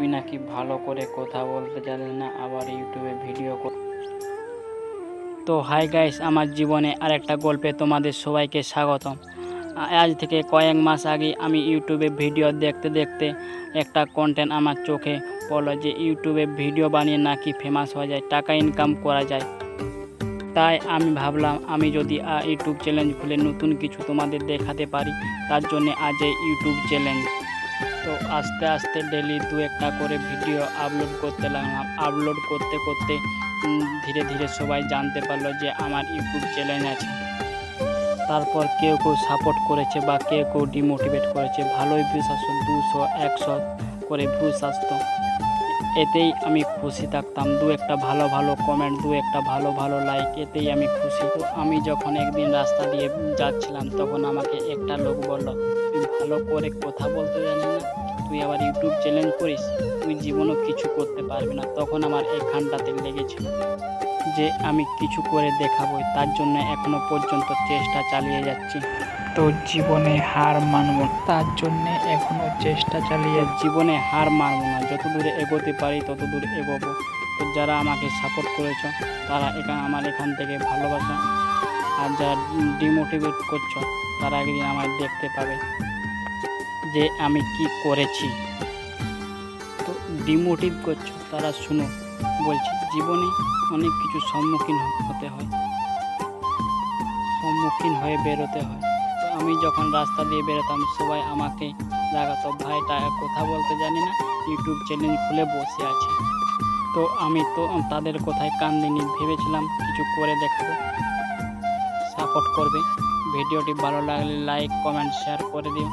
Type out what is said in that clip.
তুই নাকি ভালো করে কথা বলতে জানিস না, আবার ইউটিউবে ভিডিও কর। তো হাই গাইস, আমার জীবনে আরেকটা গল্পে তোমাদের সবাইকে স্বাগতম। আজ থেকে কয়েক মাস আগে আমি ইউটিউবে ভিডিও দেখতে দেখতে একটা কন্টেন্ট আমার চোখে পড়লো যে ইউটিউবে ভিডিও বানিয়ে নাকি ফেমাস হয়ে যায়, টাকা ইনকাম করা যায়। তাই আমি ভাবলাম আমি যদি ইউটিউব চ্যানেল খুলে নতুন কিছু তোমাদের দেখাতে পারি, তার জন্য আজ এই ইউটিউব চ্যালেঞ্জ। তো আস্তে আস্তে ডেলি দু একটা করে ভিডিও আপলোড করতে লাগলাম। আপলোড করতে করতে ধীরে ধীরে সবাই জানতে পারলো যে আমার ইউটিউব চ্যানেল আছে। তারপর কেউ কেউ সাপোর্ট করেছে বা কেউ কেউ ডিমোটিভেট করেছে। ভালোই ভিউস আসতো, 200 100 করে ভিউস আসতো, এতেই আমি খুশি থাকতাম। দু একটা ভালো ভালো কমেন্ট, দু একটা ভালো ভালো লাইক, এতেই আমি খুশি। তো আমি যখন একদিন রাস্তা দিয়ে যাচ্ছিলাম, তখন আমাকে একটা লোক বলল, তুই ভালো করে কথা বলতে জানিস না, তুই আবার ইউটিউব চ্যানেল করিস, তুই জীবনও কিছু করতে পারবি না। তখন আমার এখানটাতে লেগেছিল যে আমি কিছু করে দেখাবো, তার জন্য এখনো পর্যন্ত চেষ্টা চালিয়ে যাচ্ছি। তো জীবনে হার মানব না, তার জন্যে এখনো চেষ্টা চালিয়ে জীবনে হার মানব না, যত দূরে এগোতে পারি তত দূর এগোবো। তো যারা আমাকে সাপোর্ট করেছো তারা আমার এখান থেকে ভালোবাসা, আর যারা ডিমোটিভেট করছো তারা একদিন আমায় দেখতে পাবে যে আমি কি করেছি। তো ডিমোটিভ করছো তারা শুনো, বলছি জীবনে অনেক কিছু সম্মুখীন হতে হয়, সম্মুখীন হয়ে বেরোতে হয়। তো আমি যখন রাস্তা দিয়ে বেরোতাম, সবাই আমাকে লাগাতো, ভাইটা কথা বলতে জানি না, ইউটিউব চ্যানেল খুলে বসে আছে। তো আমি তো তাদের কথায় কান দিইনি, ভেবেছিলাম কিছু করে দেখাবো, সাপোর্ট করবে। ভিডিওটি ভালো লাগলে লাইক কমেন্ট শেয়ার করে দিও।